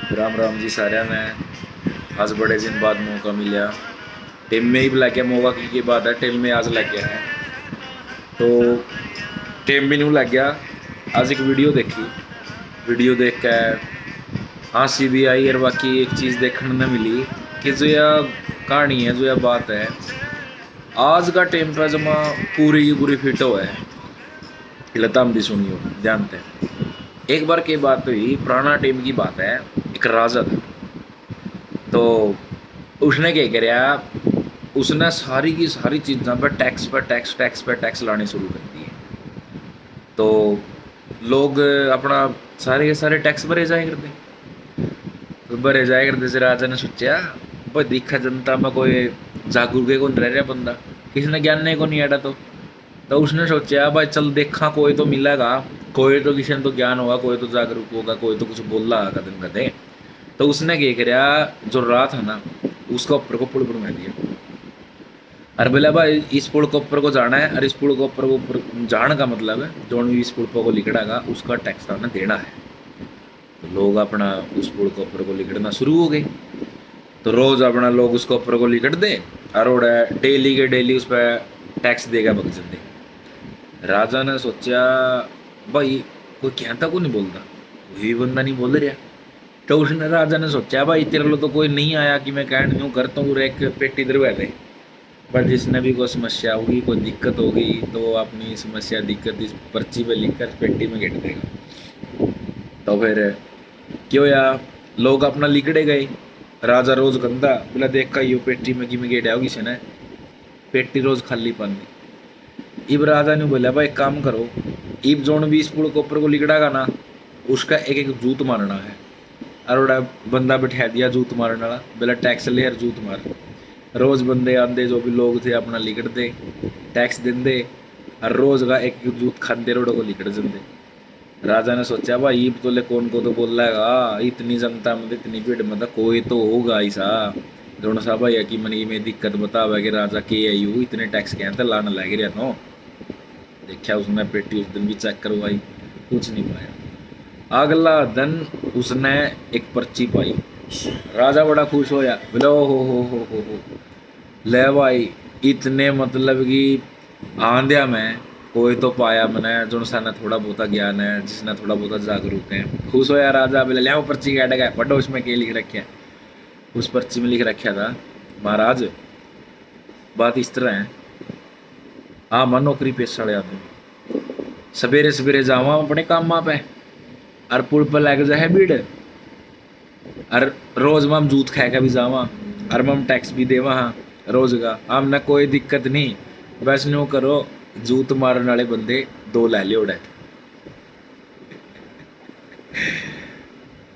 राम राम जी सारे ने। आज बड़े दिन बाद मौका मिला। टीम में ही लग गया मौका की बात है। टीम में आज लग गया है तो टीम भी नहीं लग गया। आज एक वीडियो देखी। वीडियो देख के हंसी भी आई और बाकी एक चीज़ देखने में मिली कि जो यह कहानी है, जो यह बात है, आज का टीम पे जमा पूरी की पूरी फिट हो है। लताम भी सुनियो जानते हैं। एक बार की बात हुई, पुराना टीम की बात है। एक राजा था तो उसने क्या कराया, उसने सारी की सारी चीज़ों पर टैक्स पर टैक्स टैक्स पर टैक्स लाने शुरू कर दिए। तो लोग अपना सारे के सारे टैक्स भरे जाए करते। तो भरे जाए करते से राजा ने सोचा, भाई देखा जनता में कोई जागरूक है, कौन रह रहा बंदा, किसी ने ज्ञान नहीं को नहीं आड़ा। तो उसने सोचा भाई चल देखा कोई तो मिलेगा, कोई तो किसी ने तो ज्ञान होगा, कोई तो जागरूक होगा, कोई तो कुछ बोल रहा होगा दिन कदे। तो उसने क्या कराया, जो रात है ना उसका ऊपर को पुल बनवा दिया। अरे बोला भाई इस पुल के ऊपर को जाना है, और इस पुल के ऊपर को ऊपर जाने का मतलब है जो भी इस पुल पर को लिखड़ागा उसका टैक्स हमें देना है। तो लोग अपना उस पुल के ऊपर को लिखड़ना शुरू हो गए। तो रोज़ अपना लोग उसके ऊपर को लिखट दे और डेली के डेली उस पर टैक्स देगा बग दे। राजा ने सोचा भाई कोई कहता को नहीं बोलता, कोई भी बंदा नहीं बोल रहा। तो उसने राजा ने सोचा भाई तेरे लो तो कोई नहीं आया कि मैं कहने यूँ करता हूँ, एक पेटी दरवा दे। पर जिसने भी कोई समस्या होगी, कोई दिक्कत होगी, तो वो अपनी समस्या दिक्कत इस पर्ची पे लिख कर पेटी में गिर देगा। तो फिर क्यों यार लोग अपना लिखड़े गए। राजा रोज गंदा बोला देखा यो पेटी में कि मैं गेड़ा होगी से ना, पेटी रोज खाली पानी। इब राजा ने बोला भाई काम करो, इब जोन भी इस पुल के ऊपर को लिखड़ागा ना उसका एक एक जूत मारना है। और बंदा बिठा दिया जूत मारने वाला, बोला टैक्स ले और जूत मार। रोज बंदे आंदे जो भी लोग थे अपना लिखड़ते टैक्स देंदे और रोज का एक एक जूत खाते रोड को लिखड़ देंदे। राजा ने सोचा भाई ईब तो ले कौन को तो बोल रहा, इतनी जनता में इतनी भीड़ में कोई तो होगा ऐसा दोनों सा भाई कि मनी में दिक्कत बतावा कि राजा के आई यू इतने टैक्स कहते लाने लग रहा नो। देखा उसने पेटी उस दिन भी चेक करवाई, कुछ नहीं पाया। अगला दिन उसने एक पर्ची पाई। राजा बड़ा खुश होया, बोले ओ हो ले भाई इतने मतलब कि आंध्या में कोई तो पाया मैंने जो सा थोड़ा बहुत ज्ञान है, जिसने थोड़ा बहुत जागरूक है। खुश होया राजा, बोले ले पर्ची काट गया, पढ़ो उसमें क्या लिख रखे है। उस पर्ची में लिख रखा था, महाराज बात इस तरह है, हाँ मैं नौकरी पेशा वाले आदमी सवेरे सवेरे जावा अपने काम पे और पुल पर लग जाए भीड़, और रोज हम जूत खा के भी जावा और हम टैक्स भी देवा। हाँ रोज का हमने कोई दिक्कत नहीं, बस नो करो जूत मारने वाले बंदे दो ले लियो।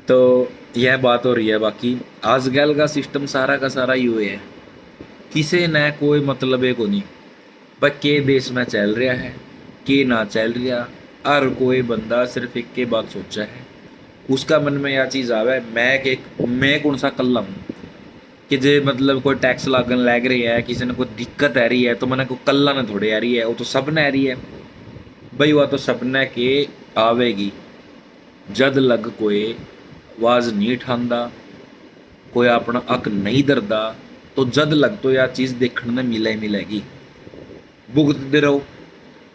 तो यह बात हो रही है। बाकी आजकल का सिस्टम सारा का सारा यू है, किसी ने कोई मतलब है को नहीं भाई के देश में चल रहा है के ना चल रहा। हर कोई बंदा सिर्फ एक के बात सोचा है, उसका मन में यह चीज़ आवे मैं कौन सा कल्ला हूँ कि जे मतलब कोई टैक्स लागन लग रही है, किसी ने कोई दिक्कत आ रही है तो मैंने को कल्ला ने थोड़े आ रही है, वो तो सब ने आ रही है भाई। वह तो सबने के आवेगी जद लग कोई आवाज नहीं ठांदा, कोई अपना हक नहीं दरदा, तो जद लग तो यह चीज़ देखने में मिलेगी। भुगतते रहो।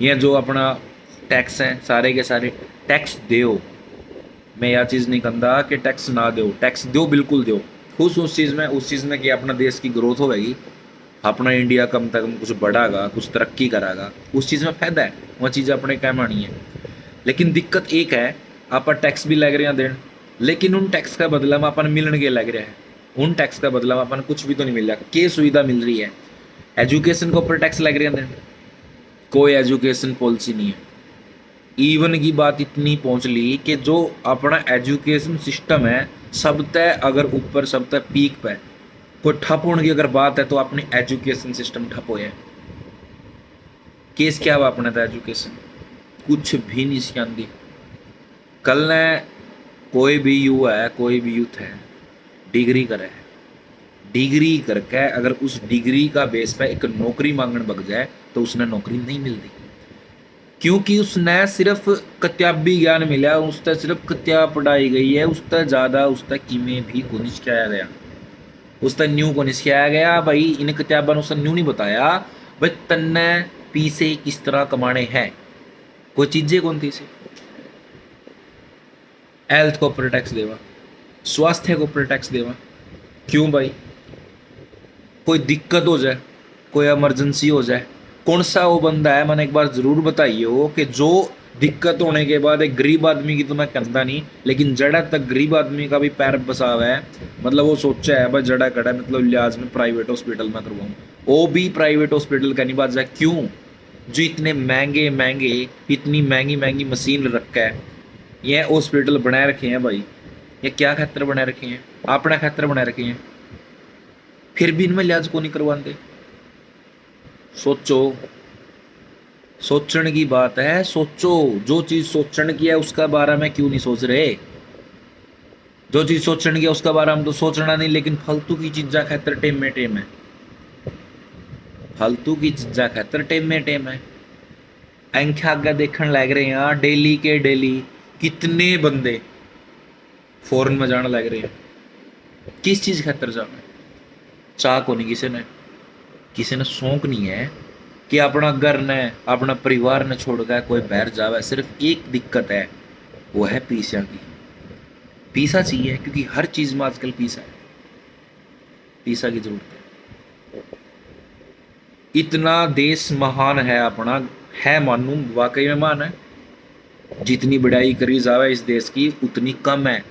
ये जो अपना टैक्स है सारे के सारे टैक्स दो। मैं यह चीज़ नहीं कहता कि टैक्स ना दो, टैक्स दो बिल्कुल दो। खुश उस चीज़ में कि अपना देश की ग्रोथ होगी, अपना इंडिया कम से कम कुछ बढ़ागा, कुछ तरक्की करागा, उस चीज़ में फायदा है, वह चीज़ अपने काम आनी है। लेकिन दिक्कत एक है, आप टैक्स भी लग रहे हैं देन, लेकिन उन टैक्स का बदला में अपन मिलने के लग रहा है। उन टैक्स का बदला में अपन कुछ भी तो नहीं मिल रहा। क्या सुविधा मिल रही है? एजुकेशन के ऊपर टैक्स लग रहे हैं, कोई एजुकेशन पॉलिसी नहीं है। इवन की बात इतनी पहुंच ली कि जो अपना एजुकेशन सिस्टम है सब तय अगर ऊपर सब तय पीक पे कोई ठप होने की अगर बात है तो अपनी एजुकेशन सिस्टम ठप हो है। केस क्या हुआ अपने तो एजुकेशन कुछ भी नहीं सिखाती। कल ने कोई भी युवा है, कोई भी यूथ है, डिग्री करे, डिग्री करके अगर उस डिग्री का बेस पे एक नौकरी मांगने बग जाए तो उसने नौकरी नहीं मिलती। क्योंकि उसने सिर्फ किताबी ज्ञान मिला, उससे सिर्फ किताब पढ़ाई गई है, उससे ज़्यादा उससे किमें भी को नहीं सिखाया गया, उससे न्यू को नहीं सिखाया गया भाई। इन किताबों ने उसने न्यू नहीं बताया भाई तन्ने पैसे किस तरह कमाने हैं, कोई चीज़ें कौन थी से। हेल्थ को ऊपर टैक्स देवा, स्वास्थ्य को ऊपर टैक्स देवा, क्यों भाई? कोई दिक्कत हो जाए, कोई इमरजेंसी हो जाए, कौन सा वो बंदा है, मैंने एक बार ज़रूर बताइए हो कि जो दिक्कत होने के बाद एक गरीब आदमी की तो मैं करता नहीं, लेकिन जड़ा तक गरीब आदमी का भी पैर बसा हुआ है, मतलब वो सोचा है भाई जड़ा कड़ा मतलब लिहाज में प्राइवेट हॉस्पिटल में करवाऊँ, वो भी प्राइवेट हॉस्पिटल का नहीं बात जाए। क्यों? जो इतने महंगे महंगे, इतनी महंगी महंगी मशीन रखा है, ये हॉस्पिटल बनाए रखे हैं भाई, ये क्या खातर बनाए रखे हैं? अपना खातर बनाए रखे हैं, फिर भी इनमें लिहाज को नहीं करवाते। सोचो, सोचने की बात है, सोचो। जो चीज़ सोचने की है उसका बारे में क्यों नहीं सोच रहे? जो चीज़ सोचने की है उसका बारे में तो सोचना नहीं, लेकिन फालतू की चीज़ा खातर टेम में टेम है, फालतू की चीज़ा खातर टेम में टेम है। आंखें आगे देखने लग रहे हैं डेली के डेली, कितने बंदे फॉरेन में जाने लग रहे हैं, किस चीज़ खातर जाना है? चाह को नहीं किसी ने शौक नहीं है कि अपना घर ने अपना परिवार ने छोड़कर कोई बाहर जावे। सिर्फ एक दिक्कत है, वो है पैसा की। पैसा चाहिए क्योंकि हर चीज़ में आजकल पैसा है, पैसा की जरूरत है। इतना देश महान है अपना, है मानू वाकई में महान है, जितनी बढ़ाई करी जावे इस देश की उतनी कम है।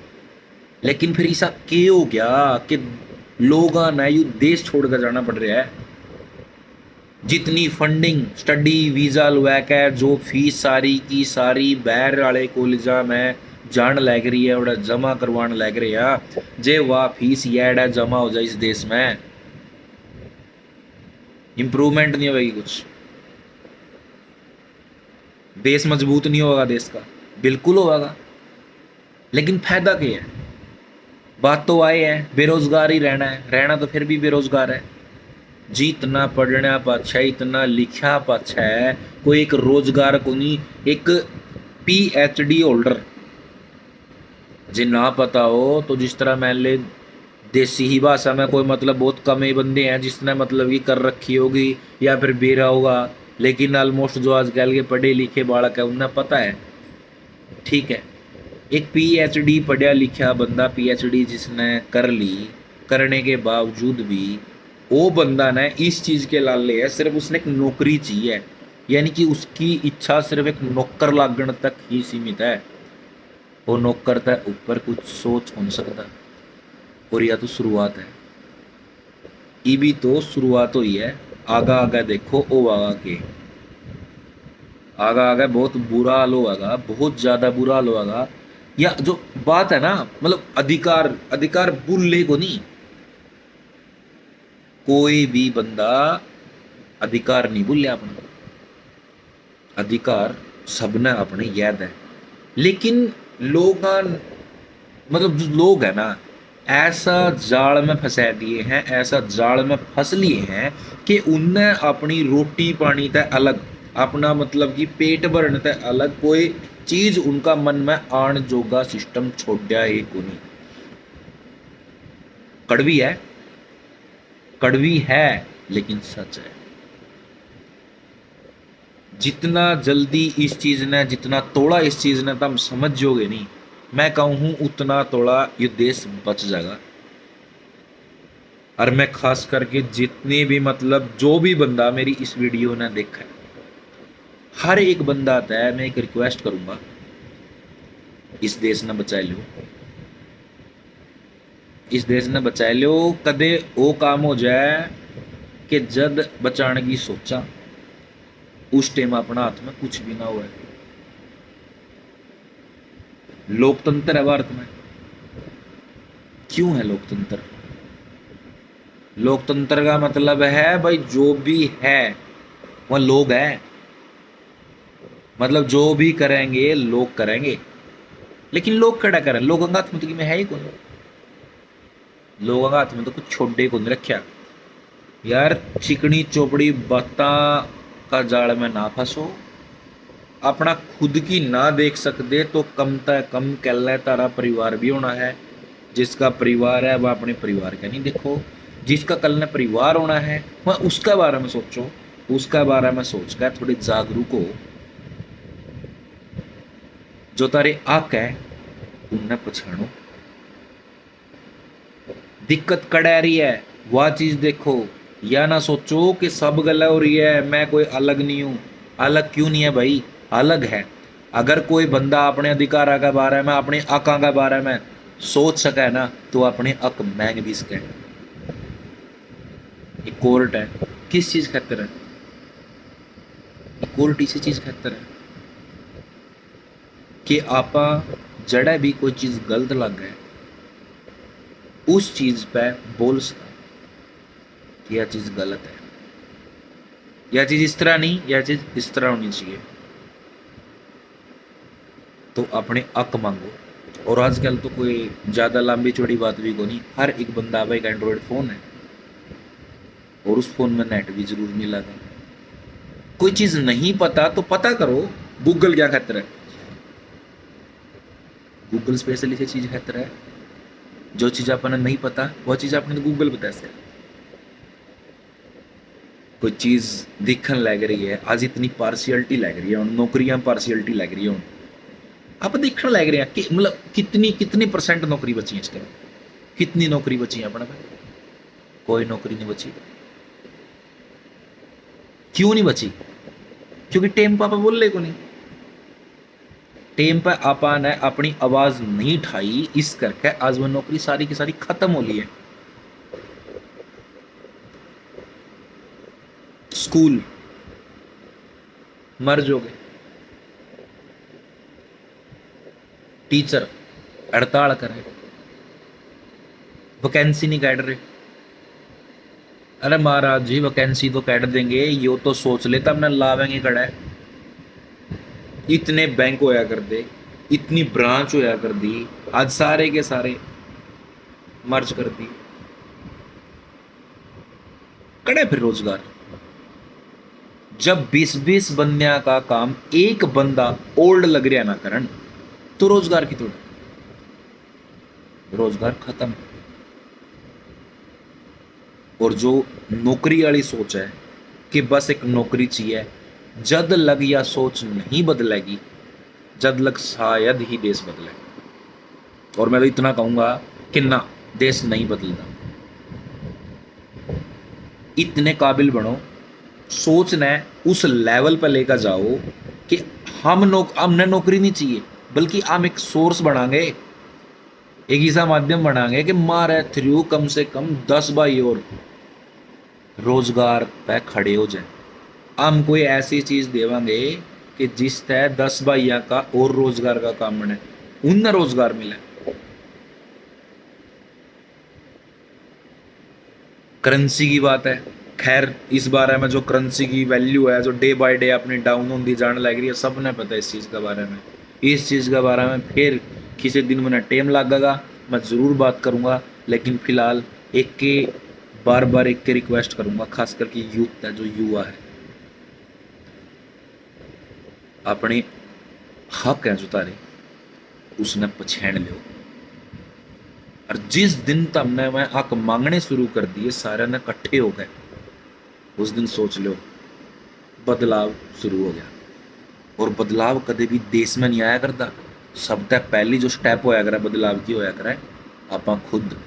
लेकिन फिर ऐसा क्यों हो गया कि लोगों ने यू देश छोड़कर जाना पड़ रहा है? जितनी फंडिंग स्टडी वीज़ा लुवैक है, जो फीस सारी की सारी बाहर वाले कॉलेजा में जान लग रही है और जमा करवाने लग रहे हैं, जे वाह फीस याड जमा हो जाए इस देश में, इम्प्रूवमेंट नहीं होगी, कुछ बेस मजबूत नहीं होगा देश का, बिल्कुल होगा। लेकिन फायदा क्या है? बात तो आए है बेरोजगार ही रहना है, रहना तो फिर भी बेरोजगार है। जितना पढ़ना पाछा है, इतना लिखा पाछा है, कोई एक रोजगार को नहीं। एक PhD होल्डर जे ना पता हो तो जिस तरह मान ले देसी ही भाषा में कोई मतलब बहुत कम ही बंदे हैं जिसने मतलब कि कर रखी होगी या फिर बेरा होगा, लेकिन ऑलमोस्ट जो आजकल के पढ़े लिखे बालक है उन्हें पता है, ठीक है। एक PhD पढ़ा लिखा बंदा, PhD जिसने कर ली, करने के बावजूद भी वो बंदा ने इस चीज़ के लाले है, सिर्फ उसने एक नौकरी चाहिए, यानी कि उसकी इच्छा सिर्फ एक नौकर लागण तक ही सीमित है। वो नौकर तक ऊपर कुछ सोच हो सकता, और यह तो शुरुआत है, ये भी तो शुरुआत हुई है। आगा आगा देखो, ओ आगा के आगा आगा बहुत बुरा हाल होगा, बहुत ज़्यादा बुरा हाल होगा। या जो बात है ना, मतलब अधिकार, अधिकार बुल्ले को नहीं, कोई भी बंदा अधिकार नहीं भूले अपना, अधिकार सबने अपने याद है। लेकिन लोग मतलब जो लोग है ना, ऐसा जाल में फंसा दिए हैं, ऐसा जाल में फंस लिए हैं कि उनने अपनी रोटी पानी तय अलग, अपना मतलब कि पेट भरने तय अलग कोई चीज उनका मन में आन जोगा सिस्टम छोड़ा ही को नहीं। कड़वी है, कड़वी है लेकिन सच है। जितना जल्दी इस चीज ने, जितना तोड़ा इस चीज ने तुम समझोगे नहीं, मैं कहूँ उतना तोड़ा ये देश बच जाएगा। और मैं खास करके जितने भी मतलब जो भी बंदा मेरी इस वीडियो ने देखा है, हर एक बंदा आता है, मैं एक रिक्वेस्ट करूंगा, इस देश ने बचा लो, इस देश ने बचा लो। कदे वो काम हो जाए कि जद बचाने की सोचा उस टाइम अपना हाथ में कुछ भी ना हुआ। लोकतंत्र है भारत में, क्यों है लोकतंत्र? लोकतंत्र का मतलब है भाई जो भी है वह लोग है, मतलब जो भी करेंगे लोग करेंगे। लेकिन लोग खड़ा करें, लोगों का हाथ में तो में है ही कौन? लोगों का हाथ में तो कुछ छोड़े को नहीं रखा यार। चिकनी चोपड़ी बाता का जाल में ना फंसो, अपना खुद की ना देख सकते तो कम से कम कल है तारा परिवार भी होना है। जिसका परिवार है वह अपने परिवार का नहीं देखो, जिसका कल ने परिवार होना है वह उसका बारे में सोचो, उसका बारे में सोच कर थोड़ी जागरूक हो। जो तारे आक है उन्हें पछाणो। दिक्कत कड़ रही है वह चीज देखो, या ना सोचो कि सब गला हो रही है मैं कोई अलग नहीं हूं। अलग क्यों नहीं है भाई, अलग है। अगर कोई बंदा अपने अधिकार के बारे में अपने हकों के बारे में सोच सके ना तो अपने हक मांग भी सके। एक कोर्ट है किस चीज खातर है, कोर्ट इसी चीज खातर है कि आप जड़ा भी कोई चीज गलत लग गए उस चीज पे बोल सका कि यह चीज गलत है, यह चीज इस तरह नहीं, यह चीज इस तरह होनी चाहिए। तो अपने हक मांगो। और आजकल तो कोई ज़्यादा लंबी चौड़ी बात भी को नहीं, हर एक बंदा का एक एंड्रॉयड फ़ोन है और उस फोन में नेट भी जरूर नहीं लगा। कोई चीज़ नहीं पता तो पता करो, गूगल क्या खतरा है, गूगल स्पेशली से चीज़ खतरा है। जो चीज़ आपने नहीं पता वह चीज़ आपने तो गूगल बता सके। कोई चीज़ दिखन लग रही है, आज इतनी पार्शियलिटी लग रही है, नौकरियां पार्शियलिटी लग रही है, आप देखने लग रहे हैं कि मतलब कितनी परसेंट नौकरी बची है इस टाइम, कितनी नौकरी बची है अपने पे, कोई नौकरी नहीं बची। क्यों नहीं बची? क्योंकि टेम पर बोल ले को नहीं, टेम पर आपा ने अपनी आवाज नहीं उठाई, इस करके आज वो नौकरी सारी की सारी खत्म हो ली है। स्कूल मर्ज हो गए, टीचर हड़ताल कर रहे, वैकेंसी नहीं काट रहे। अरे महाराज जी वैकेंसी तो काट देंगे, यो तो सोच ले तब ना लावेंगे कड़ा है। इतने बैंक होया कर दे, इतनी ब्रांच होया कर दी, आज सारे के सारे मर्ज कर दी, कड़े फिर रोजगार। जब 20-20 बंदियां का काम एक बंदा ओल्ड लग रहा ना करन तो रोजगार की तोड़, रोजगार खत्म। और जो नौकरी वाली सोच है कि बस एक नौकरी चाहिए, जद लग या सोच नहीं बदलेगी, जद लग शायद ही देश बदले। और मैं तो इतना कहूंगा कि ना, देश नहीं बदलता। इतने काबिल बनो, सोच ने उस लेवल पर लेकर जाओ कि हमने नौकरी नहीं चाहिए, बल्कि हम एक सोर्स बनाएंगे, एक ऐसा माध्यम बनाएंगे कि मारे थ्रू कम से कम 10 भाई और रोजगार पे खड़े हो जाए। हम कोई ऐसी चीज देवांगे कि जिस तय 10 भाइयों का और रोजगार का काम बने, उन्हें रोजगार मिले। करेंसी की बात है, खैर इस बारे में जो करेंसी की वैल्यू है जो डे बाय डे अपनी डाउन होती जाने लग रही है, सबने पता है इस चीज़ के बारे में। इस चीज़ के बारे में फिर किसी दिन मैंने टाइम लगेगा, मैं ज़रूर बात करूँगा। लेकिन फिलहाल एक के बार एक के रिक्वेस्ट करूँगा, खास करके यूथ है, जो युवा है, अपने हक हैं जो तारे उसने पछाण लो। और जिस दिन तुमने मैं हक मांगने शुरू कर दिए सारे ने इकट्ठे हो गए, उस दिन सोच लो बदलाव शुरू हो गया। और बदलाव कभी भी देश में नहीं आया करता, सब तक पहली जो स्टेप होया करे बदलाव की होया करे आप खुद।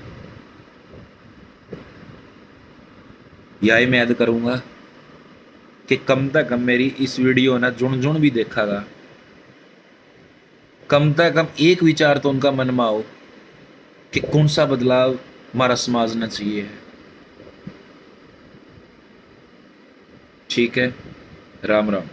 यही मैं याद करूंगा कि कम से कम मेरी इस वीडियो ना जुन भी देखागा, कम से कम एक विचार तो उनका मन में आओ कि कौन सा बदलाव हमारा समाज में चाहिए है। ठीक है, राम राम।